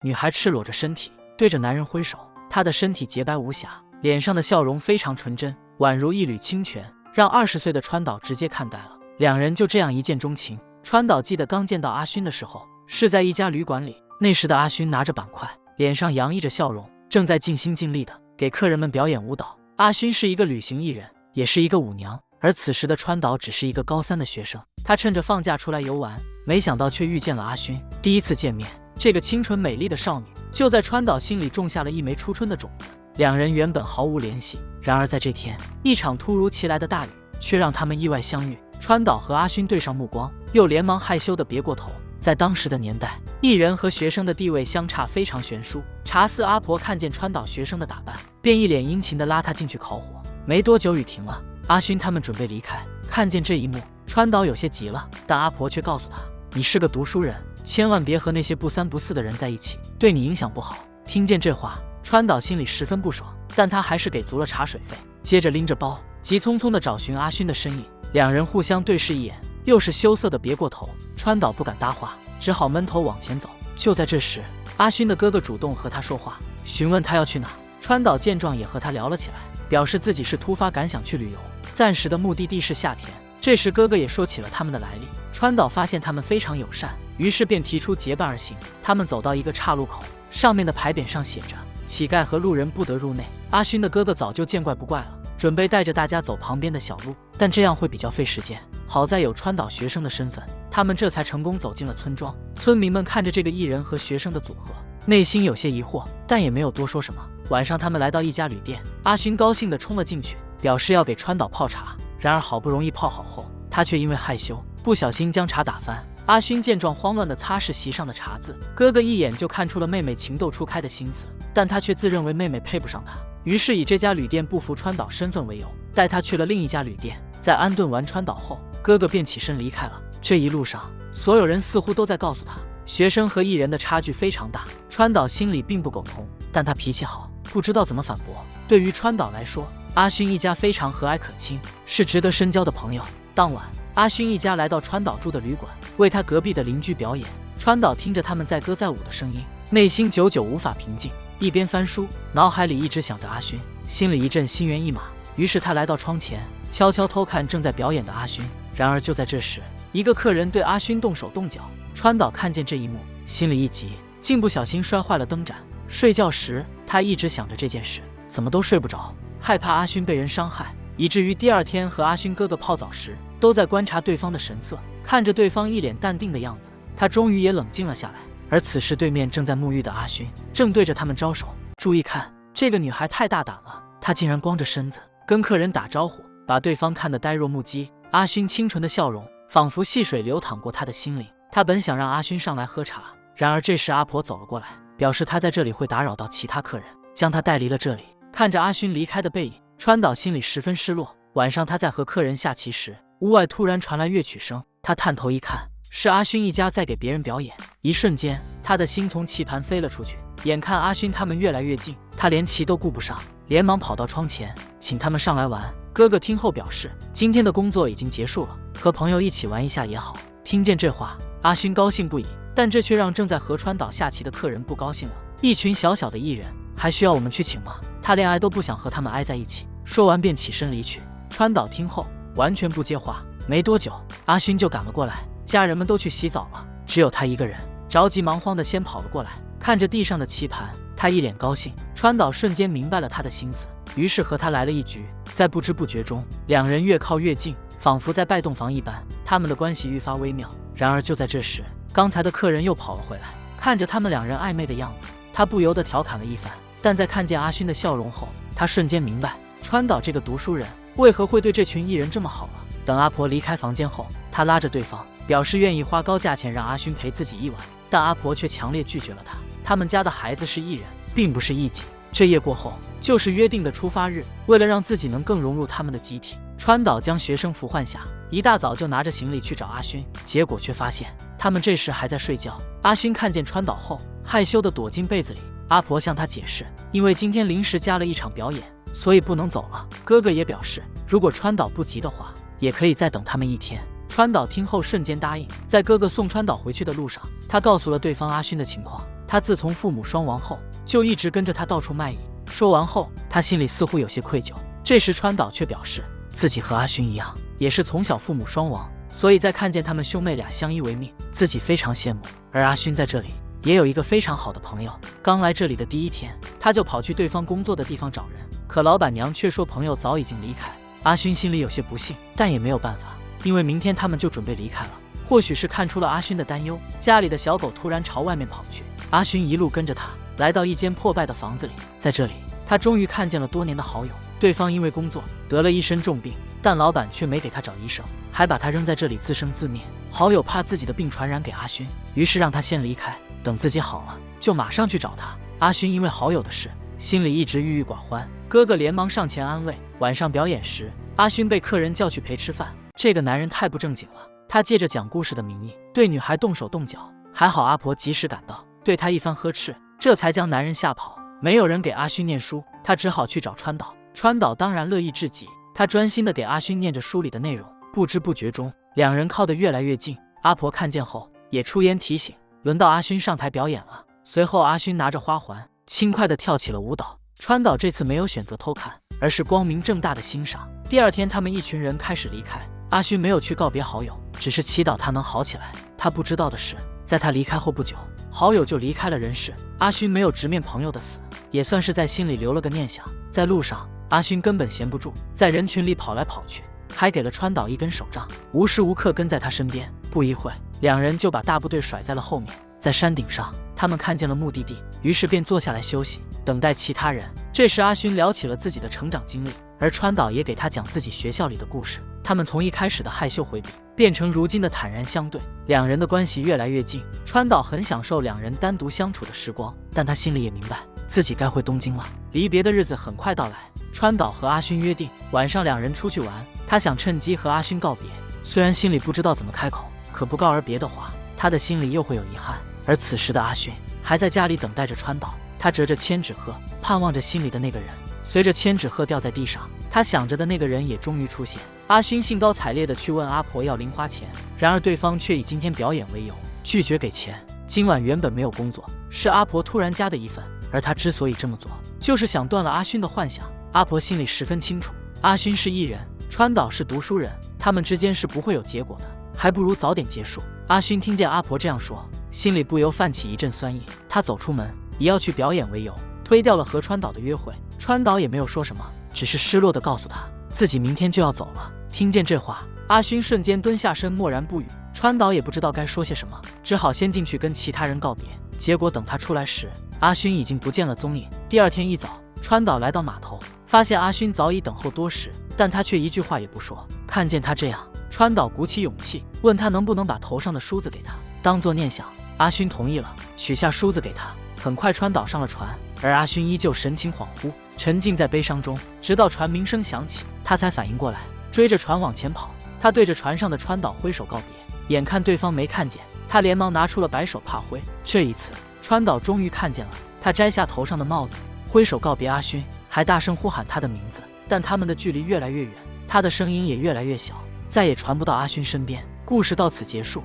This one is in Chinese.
女孩赤裸着身体，对着男人挥手。她的身体洁白无瑕，脸上的笑容非常纯真，宛如一缕清泉，让20岁的川岛直接看呆了。两人就这样一见钟情。川岛记得刚见到阿勋的时候，是在一家旅馆里。那时的阿勋拿着板块，脸上洋溢着笑容，正在尽心尽力的给客人们表演舞蹈。阿勋是一个旅行艺人，也是一个舞娘，而此时的川岛只是一个高3的学生。他趁着放假出来游玩，没想到却遇见了阿勋。第一次见面，这个清纯美丽的少女就在川岛心里种下了一枚初春的种子。两人原本毫无联系，然而在这天，一场突如其来的大雨却让他们意外相遇。川岛和阿勋对上目光，又连忙害羞地别过头。在当时的年代，艺人和学生的地位相差非常悬殊。茶肆阿婆看见川岛学生的打扮，便一脸殷勤地拉他进去烤火。没多久雨停了，阿勋他们准备离开。看见这一幕，川岛有些急了，但阿婆却告诉他：“你是个读书人，千万别和那些不三不四的人在一起，对你影响不好。”听见这话，川岛心里十分不爽，但他还是给足了茶水费。接着拎着包，急匆匆地找寻阿勋的身影。两人互相对视一眼，又是羞涩地别过头。川岛不敢搭话，只好闷头往前走。就在这时，阿勋的哥哥主动和他说话，询问他要去哪。川岛见状也和他聊了起来，表示自己是突发感想去旅游，暂时的目的地是夏田。这时哥哥也说起了他们的来历。川岛发现他们非常友善，于是便提出结伴而行。他们走到一个岔路口，上面的牌匾上写着乞丐和路人不得入内。阿勋的哥哥早就见怪不怪了，准备带着大家走旁边的小路，但这样会比较费时间。好在有川岛学生的身份，他们这才成功走进了村庄。村民们看着这个艺人和学生的组合，内心有些疑惑，但也没有多说什么。晚上他们来到一家旅店，阿勋高兴地冲了进去，表示要给川岛泡茶。然而好不容易泡好后，他却因为害羞不小心将茶打翻。阿勋见状慌乱地擦拭席上的茶渍，哥哥一眼就看出了妹妹情窦初开的心思，但他却自认为妹妹配不上他，于是以这家旅店不服川岛身份为由，带他去了另一家旅店。在安顿完川岛后，哥哥便起身离开了。这一路上，所有人似乎都在告诉他，学生和艺人的差距非常大。川岛心里并不苟同，但他脾气好，不知道怎么反驳。对于川岛来说，阿勋一家非常和蔼可亲，是值得深交的朋友。当晚，阿勋一家来到川岛住的旅馆，为他隔壁的邻居表演。川岛听着他们载歌载舞的声音，内心久久无法平静，一边翻书，脑海里一直想着阿勋，心里一阵心猿意马。于是他来到窗前，悄悄偷看正在表演的阿勋。然而就在这时，一个客人对阿勋动手动脚。川岛看见这一幕，心里一急，竟不小心摔坏了灯盏。睡觉时，他一直想着这件事，怎么都睡不着，害怕阿勋被人伤害，以至于第二天和阿勋哥哥泡澡时，都在观察对方的神色。看着对方一脸淡定的样子，他终于也冷静了下来。而此时对面正在沐浴的阿勋，正对着他们招手。注意看，这个女孩太大胆了，她竟然光着身子跟客人打招呼，把对方看得呆若木鸡。阿勋清纯的笑容仿佛细水流淌过他的心灵。他本想让阿勋上来喝茶，然而这时阿婆走了过来，表示他在这里会打扰到其他客人，将他带离了这里。看着阿勋离开的背影，川岛心里十分失落。晚上他在和客人下棋时，屋外突然传来乐曲声，他探头一看，是阿勋一家在给别人表演。一瞬间，他的心从棋盘飞了出去。眼看阿勋他们越来越近，他连棋都顾不上，连忙跑到窗前，请他们上来玩。哥哥听后表示，今天的工作已经结束了，和朋友一起玩一下也好。听见这话，阿勋高兴不已，但这却让正在和川岛下棋的客人不高兴了。一群小小的艺人，还需要我们去请吗？他恋爱都不想和他们挨在一起。说完便起身离去。川岛听后完全不接话。没多久，阿勋就赶了过来，家人们都去洗澡了，只有他一个人，着急忙慌地先跑了过来。看着地上的棋盘，他一脸高兴。川岛瞬间明白了他的心思，于是和他来了一局。在不知不觉中，两人越靠越近，仿佛在拜洞房一般，他们的关系愈发微妙。然而就在这时，刚才的客人又跑了回来，看着他们两人暧昧的样子，他不由得调侃了一番。但在看见阿勋的笑容后，他瞬间明白，川岛这个读书人为何会对这群艺人这么好了。等阿婆离开房间后，他拉着对方，表示愿意花高价钱让阿勋陪自己一晚，但阿婆却强烈拒绝了他。他们家的孩子是艺人，并不是艺妓。这夜过后，就是约定的出发日。为了让自己能更融入他们的集体，川岛将学生服换下，一大早就拿着行李去找阿勋，结果却发现他们这时还在睡觉。阿勋看见川岛后，害羞地躲进被子里。阿婆向他解释，因为今天临时加了一场表演，所以不能走了。哥哥也表示，如果川岛不急的话，也可以再等他们一天。川岛听后瞬间答应。在哥哥送川岛回去的路上，他告诉了对方阿勋的情况。他自从父母双亡后，就一直跟着他到处卖艺。说完后，他心里似乎有些愧疚。这时川岛却表示，自己和阿勋一样，也是从小父母双亡，所以在看见他们兄妹俩相依为命，自己非常羡慕。而阿勋在这里也有一个非常好的朋友。刚来这里的第一天，他就跑去对方工作的地方找人，可老板娘却说朋友早已经离开。阿勋心里有些不幸，但也没有办法，因为明天他们就准备离开了。或许是看出了阿勋的担忧，家里的小狗突然朝外面跑去，阿勋一路跟着他，来到一间破败的房子里。在这里，他终于看见了多年的好友，对方因为工作得了一身重病，但老板却没给他找医生，还把他扔在这里自生自灭。好友怕自己的病传染给阿勋，于是让他先离开，等自己好了就马上去找他。阿勋因为好友的事，心里一直郁郁寡欢。哥哥连忙上前安慰。晚上表演时，阿勋被客人叫去陪吃饭，这个男人太不正经了，他借着讲故事的名义对女孩动手动脚，还好阿婆及时赶到，对他一番呵斥，这才将男人吓跑。没有人给阿勋念书，他只好去找川岛。川岛当然乐意至极，他专心的给阿勋念着书里的内容。不知不觉中，两人靠得越来越近。阿婆看见后也出言提醒，轮到阿勋上台表演了。随后阿勋拿着花环轻快地跳起了舞蹈。川岛这次没有选择偷看，而是光明正大的欣赏。第二天他们一群人开始离开，阿勋没有去告别好友，只是祈祷他能好起来。他不知道的是，在他离开后不久，好友就离开了人世。阿勋没有直面朋友的死，也算是在心里留了个念想。在路上，阿勋根本闲不住，在人群里跑来跑去，还给了川岛一根手杖，无时无刻跟在他身边。不一会，两人就把大部队甩在了后面。在山顶上，他们看见了目的地，于是便坐下来休息，等待其他人。这时阿勋聊起了自己的成长经历，而川岛也给他讲自己学校里的故事。他们从一开始的害羞回避，变成如今的坦然相对，两人的关系越来越近。川岛很享受两人单独相处的时光，但他心里也明白自己该回东京了。离别的日子很快到来，川岛和阿勋约定晚上两人出去玩，他想趁机和阿勋告别。虽然心里不知道怎么开口，可不告而别的话，他的心里又会有遗憾。而此时的阿勋还在家里等待着川岛，他折着千纸鹤，盼望着心里的那个人。随着千纸鹤掉在地上，他想着的那个人也终于出现。阿勋兴高采烈地去问阿婆要零花钱，然而对方却以今天表演为由拒绝给钱。今晚原本没有工作，是阿婆突然加的一份，而他之所以这么做，就是想断了阿勋的幻想。阿婆心里十分清楚，阿勋是艺人，川岛是读书人，他们之间是不会有结果的，还不如早点结束。阿勋听见阿婆这样说，心里不由泛起一阵酸意。他走出门，以要去表演为由，推掉了和川岛的约会。川岛也没有说什么，只是失落地告诉他自己明天就要走了。听见这话，阿勋瞬间蹲下身，默然不语。川岛也不知道该说些什么，只好先进去跟其他人告别。结果等他出来时，阿勋已经不见了踪影。第二天一早，川岛来到码头，发现阿勋早已等候多时，但他却一句话也不说。看见他这样，川岛鼓起勇气问他能不能把头上的梳子给他当作念想。阿勋同意了，取下梳子给他。很快川岛上了船，而阿勋依旧神情恍惚，沉浸在悲伤中，直到船鸣声响起，他才反应过来，追着船往前跑。他对着船上的川岛挥手告别，眼看对方没看见，他连忙拿出了白手帕挥。这一次川岛终于看见了，他摘下头上的帽子，挥手告别阿勋，还大声呼喊他的名字。但他们的距离越来越远，他的声音也越来越小，再也传不到阿勋身边。故事到此结束。